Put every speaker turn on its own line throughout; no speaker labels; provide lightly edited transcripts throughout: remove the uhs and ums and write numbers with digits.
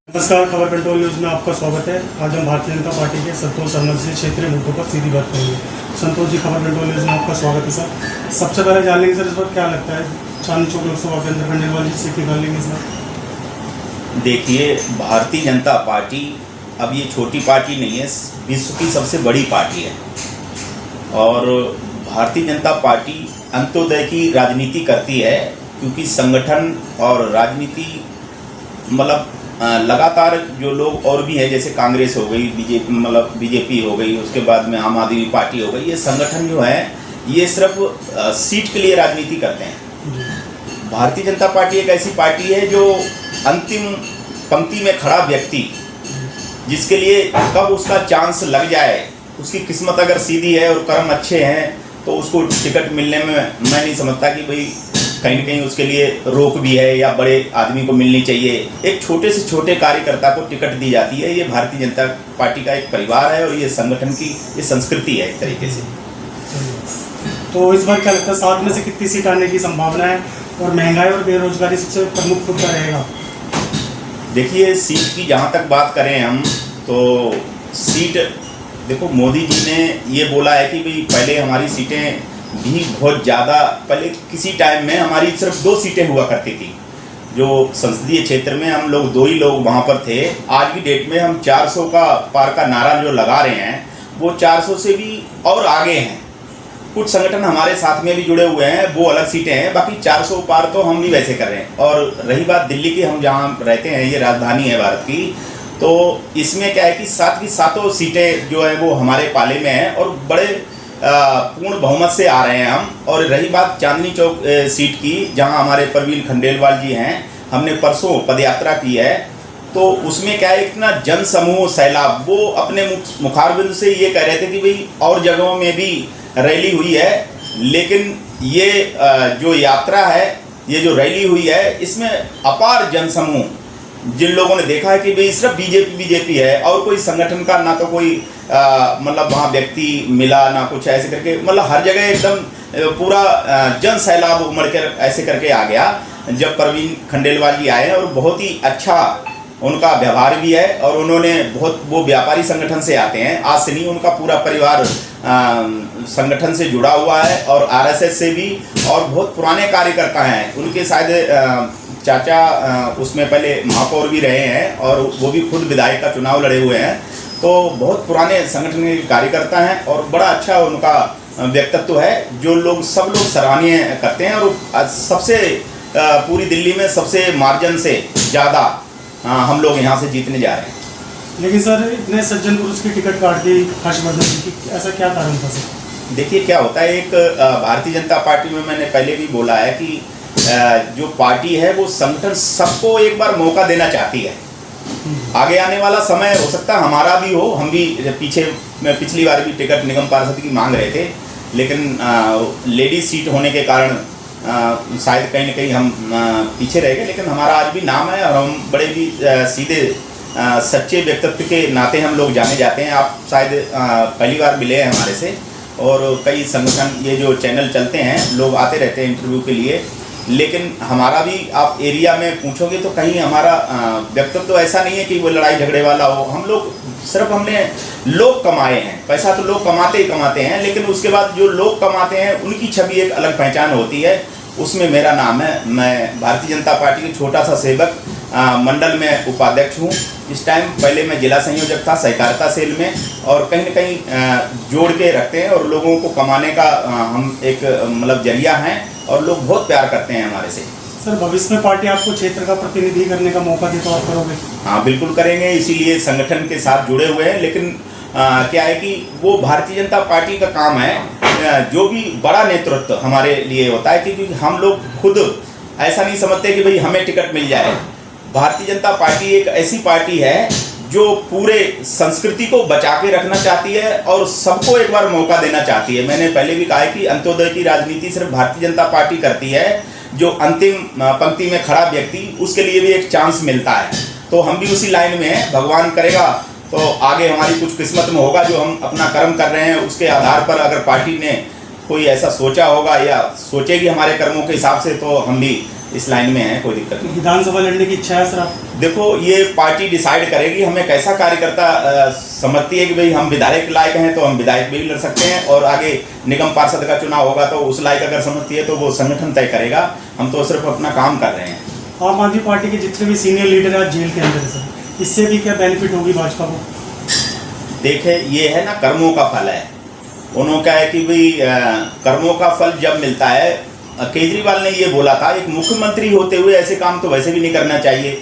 नमस्कार, खबर control news में आपका स्वागत है। आज हम भारतीय जनता पार्टी के संतोष संसदीय क्षेत्रीय मुद्दों पर सीधी बात करेंगे। संतोष जी, खबर कंट्रोल न्यूज़ में आपका स्वागत है सर। सबसे पहले जान लेंगे सर, इस बार क्या लगता है चांदनी चौक लोकसभा केंद्र खंडेलवाल जी सीट निकालेंगे इस बार?
देखिए, भारतीय जनता पार्टी अब ये छोटी पार्टी नहीं है, विश्व की सबसे बड़ी पार्टी है। और भारतीय जनता पार्टी अंत्योदय की राजनीति करती है, क्योंकि संगठन और राजनीति मतलब लगातार जो लोग और भी हैं, जैसे कांग्रेस हो गई, बीजेपी हो गई, उसके बाद में आम आदमी पार्टी हो गई, ये संगठन जो है ये सिर्फ सीट के लिए राजनीति करते हैं। भारतीय जनता पार्टी एक ऐसी पार्टी है जो अंतिम पंक्ति में खड़ा व्यक्ति, जिसके लिए कब उसका चांस लग जाए, उसकी किस्मत अगर सीधी है और कर्म अच्छे हैं तो उसको टिकट मिलने में मैं नहीं समझता कि भाई कहीं न कहीं उसके लिए रोक भी है या बड़े आदमी को मिलनी चाहिए। एक छोटे से छोटे कार्यकर्ता को टिकट दी जाती है। ये भारतीय जनता पार्टी का एक परिवार है और ये संगठन की ये संस्कृति है एक तरीके से।
तो इस बार क्या लगता है 7 में से कितनी सीट आने की संभावना है, और महंगाई और बेरोजगारी सबसे प्रमुख मुद्दा रहेगा?
देखिए, सीट की जहाँ तक बात करें हम, तो सीट देखो, मोदी जी ने ये बोला है कि भाई पहले हमारी सीटें भी बहुत ज़्यादा, पहले किसी टाइम में हमारी सिर्फ 2 सीटें हुआ करती थी। जो संसदीय क्षेत्र में हम लोग 2 ही लोग वहाँ पर थे। आज की डेट में हम 400 का पार का नारा जो लगा रहे हैं, वो 400 से भी और आगे हैं। कुछ संगठन हमारे साथ में भी जुड़े हुए हैं, वो अलग सीटें हैं, बाकी 400 पार तो हम भी वैसे कर रहे हैं। और रही बात दिल्ली की, हम जहाँ रहते हैं, ये राजधानी है भारत की, तो इसमें क्या है कि 7 की 7 सीटें जो है वो हमारे पाले में हैं और बड़े पूर्ण बहुमत से आ रहे हैं हम। और रही बात चांदनी चौक सीट की, जहां हमारे परवीन खंडेलवाल जी हैं, हमने परसों पदयात्रा की है, तो उसमें क्या है, इतना जन समूह सैलाब, वो अपने मुखारबिंद से ये कह रहे थे कि भाई और जगहों में भी रैली हुई है, लेकिन ये जो यात्रा है, ये जो रैली हुई है, इसमें अपार जन समूह, जिन लोगों ने देखा है कि भाई सिर्फ बीजेपी है और कोई संगठन का ना तो कोई मतलब वहाँ व्यक्ति मिला ना कुछ, ऐसे करके मतलब हर जगह एकदम पूरा जन सैलाब उमड़ कर ऐसे करके आ गया जब परवीन खंडेलवाल जी आए। और बहुत ही अच्छा उनका व्यवहार भी है, और उन्होंने बहुत, वो व्यापारी संगठन से आते हैं, आज से नहीं, उनका पूरा परिवार संगठन से जुड़ा हुआ है और आरएसएस से भी, और बहुत पुराने कार्यकर्ता हैं उनके। शायद चाचा उसमें पहले महापौर भी रहे हैं और वो भी खुद विधायक का चुनाव लड़े हुए हैं, तो बहुत पुराने संगठन के कार्यकर्ता हैं और बड़ा अच्छा उनका व्यक्तित्व है, जो लोग सब लोग सराहनीय करते हैं। और सबसे पूरी दिल्ली में सबसे मार्जिन से ज़्यादा हम लोग यहाँ से जीतने जा रहे हैं।
लेकिन सर, इतने सज्जन पुरुष की टिकट काट दी हर्षवर्धन जी की, ऐसा क्या कारण था सर?
देखिए, क्या होता है, एक भारतीय जनता पार्टी में मैंने पहले भी बोला है कि जो पार्टी है वो संगठन सबको एक बार मौका देना चाहती है। आगे आने वाला समय हो सकता है हमारा भी हो, हम भी पिछली बार भी टिकट निगम पार्षद की मांग रहे थे, लेकिन लेडीज सीट होने के कारण शायद कहीं न कहीं हम पीछे रह गए। लेकिन हमारा आज भी नाम है और हम बड़े भी सीधे सच्चे व्यक्तित्व के नाते हम लोग जाने जाते हैं। आप शायद पहली बार मिले हैं हमारे से, और कई संगठन, ये जो चैनल चलते हैं, लोग आते रहते हैं इंटरव्यू के लिए, लेकिन हमारा भी आप एरिया में पूछोगे तो कहीं हमारा व्यक्तित्व तो ऐसा नहीं है कि वो लड़ाई झगड़े वाला हो। हम लोग सिर्फ, हमने लोग कमाए हैं, पैसा तो लोग कमाते ही कमाते हैं, लेकिन उसके बाद जो लोग कमाते हैं उनकी छवि एक अलग पहचान होती है, उसमें मेरा नाम है। मैं भारतीय जनता पार्टी के छोटा सा सेवक, मंडल में उपाध्यक्ष हूँ इस टाइम। पहले मैं जिला संयोजक था सहकारिता सेल में, और कहीं न कहीं जोड़ के रखते हैं और लोगों को कमाने का हम एक मतलब जरिया हैं, और लोग बहुत प्यार करते हैं हमारे से।
सर, भविष्य में पार्टी आपको क्षेत्र का प्रतिनिधि करने का मौका दे तो आप करोगे?
हाँ, बिल्कुल करेंगे, इसीलिए संगठन के साथ जुड़े हुए हैं। लेकिन क्या है कि वो भारतीय जनता पार्टी का काम है, जो भी बड़ा नेतृत्व हमारे लिए होता है, क्योंकि हम लोग खुद ऐसा नहीं समझते कि भाई हमें टिकट मिल जाए। भारतीय जनता पार्टी एक ऐसी पार्टी है जो पूरे संस्कृति को बचा के रखना चाहती है और सबको एक बार मौका देना चाहती है। मैंने पहले भी कहा है कि अंत्योदय की राजनीति सिर्फ भारतीय जनता पार्टी करती है। जो अंतिम पंक्ति में खड़ा व्यक्ति, उसके लिए भी एक चांस मिलता है, तो हम भी उसी लाइन में हैं। भगवान करेगा तो आगे हमारी कुछ किस्मत में होगा, जो हम अपना कर्म कर रहे हैं उसके आधार पर अगर पार्टी ने कोई ऐसा सोचा होगा या सोचेगी हमारे कर्मों के हिसाब से, तो हम भी इस लाइन में हैं, कोई दिक्कत नहीं।
विधानसभा लड़ने की इच्छा है सर आप?
देखो ये पार्टी डिसाइड करेगी, हमें कैसा कार्यकर्ता समझती है कि भाई हम विधायक लायक हैं तो हम विधायक भी लड़ सकते हैं, और आगे निगम पार्षद का चुनाव होगा तो उस लायक अगर समझती है तो वो संगठन तय करेगा। हम तो सिर्फ अपना काम कर रहे हैं।
आम आदमी पार्टी के जितने भी सीनियर लीडर हैं जेल के अंदर है सर, इससे भी क्या बेनिफिट होगी भाजपा को?
देखे ये है ना, कर्मों का फल है। उन्होंने क्या है कि भाई कर्मों का फल जब मिलता है, केजरीवाल ने ये बोला था, एक मुख्यमंत्री होते हुए ऐसे काम तो वैसे भी नहीं करना चाहिए।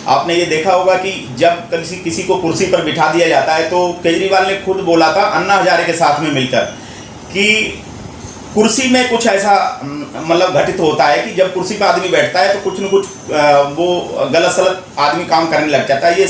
आपने ये देखा होगा कि जब किसी को कुर्सी पर बिठा दिया जाता है तो केजरीवाल ने खुद बोला था अन्ना हजारे के साथ में मिलकर कि कुर्सी में कुछ ऐसा मतलब घटित होता है कि जब कुर्सी पर आदमी बैठता है तो कुछ न कुछ वो गलत सलत आदमी काम करने लग जाता है। ये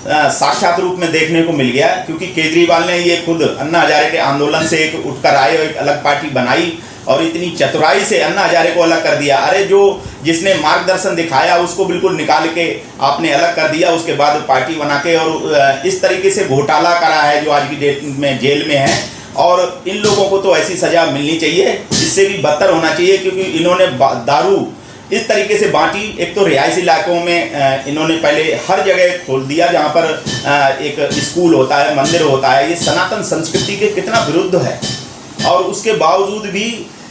साक्षात रूप में देखने को मिल गया, क्योंकि केजरीवाल ने ये खुद अन्ना हजारे के आंदोलन से एक उठकर आए और एक अलग पार्टी बनाई और इतनी चतुराई से अन्ना हजारे को अलग कर दिया। अरे जो जिसने मार्गदर्शन दिखाया उसको बिल्कुल निकाल के आपने अलग कर दिया, उसके बाद पार्टी बना के, और इस तरीके से घोटाला करा है जो आज की डेट में जेल में है। और इन लोगों को तो ऐसी सजा मिलनी चाहिए, इससे भी बदतर होना चाहिए, क्योंकि इन्होंने दारू इस तरीके से बांटी। एक तो रिहायशी इलाकों में इन्होंने पहले हर जगह खोल दिया जहाँ पर एक स्कूल होता है, मंदिर होता है। ये सनातन संस्कृति के कितना विरुद्ध है, और उसके बावजूद भी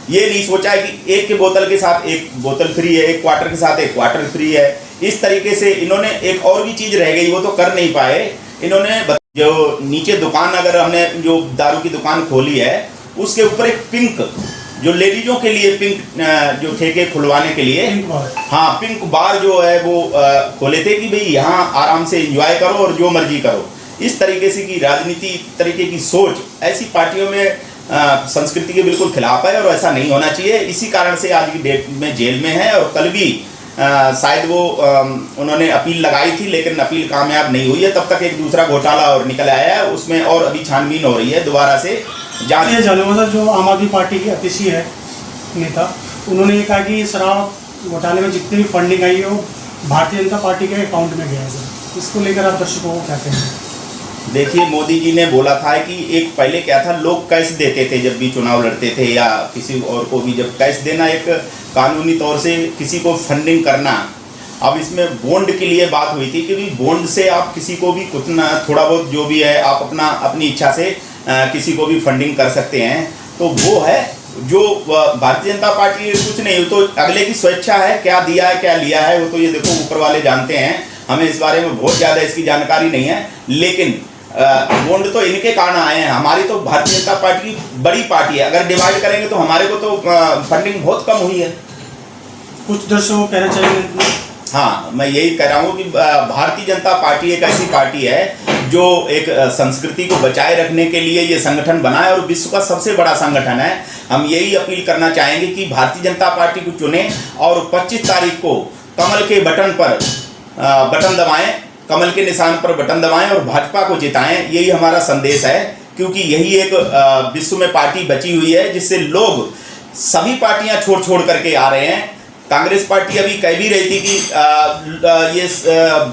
ये नहीं सोचा है कि एक के बोतल के साथ एक बोतल फ्री है, एक क्वार्टर के साथ एक क्वार्टर फ्री है। इस तरीके से इन्होंने एक और भी चीज़ रह गई, वो तो कर नहीं पाए। इन्होंने जो नीचे दुकान, अगर हमने जो दारू की दुकान खोली है उसके ऊपर एक पिंक, जो लेडीजों के लिए पिंक जो ठेके खुलवाने के लिए, हाँ पिंक बार जो है वो खोले थे कि भाई यहाँ आराम से एंजॉय करो और जो मर्जी करो। इस तरीके से की राजनीति, तरीके की सोच ऐसी पार्टियों में संस्कृति के बिल्कुल खिलाफ है, और ऐसा नहीं होना चाहिए। इसी कारण से आज की डेट में जेल में है, और कल भी शायद वो उन्होंने अपील लगाई थी, लेकिन अपील कामयाब नहीं हुई है। तब तक एक दूसरा घोटाला और निकल आया है, उसमें और अभी छानबीन हो रही है दोबारा से जांच।
जानवर जो आम आदमी पार्टी के अतिशी है नेता, उन्होंने ये कहा कि शराब घोटाले में जितनी भी फंडिंग आई है वो भारतीय जनता पार्टी के अकाउंट में गया है सर, इसको लेकर आप दर्शकों को क्या कहेंगे?
देखिए, मोदी जी ने बोला था कि एक पहले क्या था, लोग कैश देते थे जब भी चुनाव लड़ते थे, या किसी और को भी जब कैश देना एक कानूनी तौर से किसी को फंडिंग करना। अब इसमें बॉन्ड के लिए बात हुई थी कि बॉन्ड से आप किसी को भी कुछ ना थोड़ा बहुत जो भी है आप अपनी इच्छा से किसी को भी फंडिंग कर सकते हैं। तो वो है जो भारतीय जनता पार्टी कुछ नहीं, तो अगले की स्वेच्छा है, क्या दिया है क्या लिया है वो तो ये देखो ऊपर वाले जानते हैं। हमें इस बारे में बहुत ज़्यादा इसकी जानकारी नहीं है, लेकिन बॉन्ड तो इनके कारण आए हैं। हमारी तो भारतीय जनता पार्टी की बड़ी पार्टी है, अगर डिवाइड करेंगे तो हमारे को तो फंडिंग बहुत कम हुई है।
कुछ दर्शकों को कहना चाहिए।
हाँ, मैं यही कह रहा हूँ कि भारतीय जनता पार्टी एक ऐसी पार्टी है जो एक संस्कृति को बचाए रखने के लिए ये संगठन बना है, और विश्व का सबसे बड़ा संगठन है। हम यही अपील करना चाहेंगे कि भारतीय जनता पार्टी को चुनें और 25 तारीख को कमल के बटन पर बटन दबाएं, कमल के निशान पर बटन दबाएं और भाजपा को जिताएं। यही हमारा संदेश है, क्योंकि यही एक विश्व में पार्टी बची हुई है जिससे लोग सभी पार्टियां छोड़ करके आ रहे हैं। कांग्रेस पार्टी अभी कह भी रही थी कि ये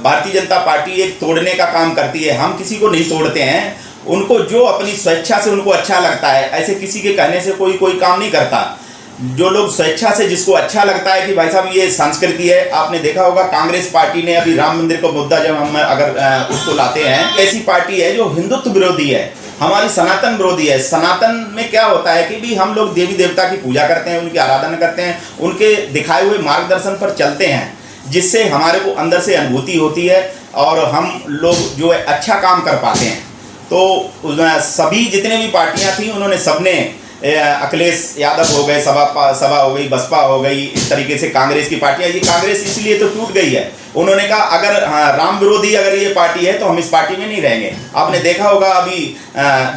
भारतीय जनता पार्टी एक तोड़ने का काम करती है। हम किसी को नहीं तोड़ते हैं, उनको जो अपनी स्वेच्छा से उनको अच्छा लगता है, ऐसे किसी के कहने से कोई काम नहीं करता। जो लोग स्वेच्छा से, जिसको अच्छा लगता है कि भाई साहब ये संस्कृति है। आपने देखा होगा कांग्रेस पार्टी ने अभी राम मंदिर का मुद्दा जब हम अगर उसको लाते हैं, ऐसी पार्टी है जो हिंदुत्व विरोधी है, हमारी सनातन विरोधी है। सनातन में क्या होता है कि भी हम लोग देवी देवता की पूजा करते हैं, उनकी आराधना करते हैं, उनके दिखाए हुए मार्गदर्शन पर चलते हैं, जिससे हमारे को अंदर से अनुभूति होती है और हम लोग जो है अच्छा काम कर पाते हैं। तो सभी जितने भी पार्टियां थी उन्होंने सबने, अखिलेश यादव हो गए, सपा हो गई, बसपा हो गई, इस तरीके से कांग्रेस की पार्टियां, ये कांग्रेस इसलिए तो टूट गई है। उन्होंने कहा अगर राम विरोधी अगर ये पार्टी है तो हम इस पार्टी में नहीं रहेंगे। आपने देखा होगा अभी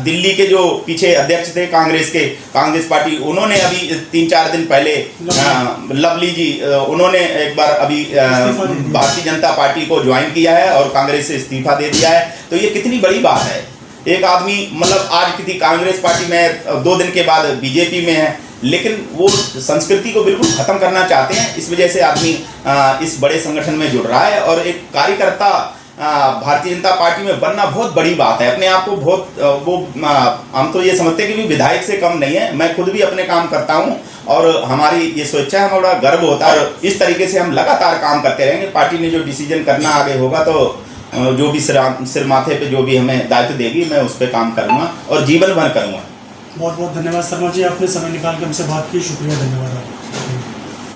दिल्ली के जो पीछे अध्यक्ष थे कांग्रेस पार्टी, उन्होंने अभी 3-4 दिन पहले लवली जी, उन्होंने एक बार अभी भारतीय जनता पार्टी को ज्वाइन किया है और कांग्रेस से इस्तीफा दे दिया है। तो ये कितनी बड़ी बात है। एक आदमी मतलब आज की कांग्रेस पार्टी में 2 दिन के बाद बीजेपी में है, लेकिन वो संस्कृति को बिल्कुल ख़त्म करना चाहते हैं। इस वजह से आदमी इस बड़े संगठन में जुड़ रहा है, और एक कार्यकर्ता भारतीय जनता पार्टी में बनना बहुत बड़ी बात है। अपने आप को बहुत हम तो ये समझते हैं कि भी विधायक से कम नहीं है। मैं खुद भी अपने काम करता हूँ और हमारी ये स्वेच्छा है, हमें बड़ा गर्व होता है। और इस तरीके से हम लगातार काम करते रहेंगे। पार्टी ने जो डिसीजन करना आगे होगा तो जो भी सिर माथे पे जो भी हमें दायित्व देगी मैं उस पर काम करूँगा और जीवन भर करूँगा।
बहुत बहुत धन्यवाद शर्मा जी, आपने समय निकाल के हमसे बात की। शुक्रिया, धन्यवाद आपका।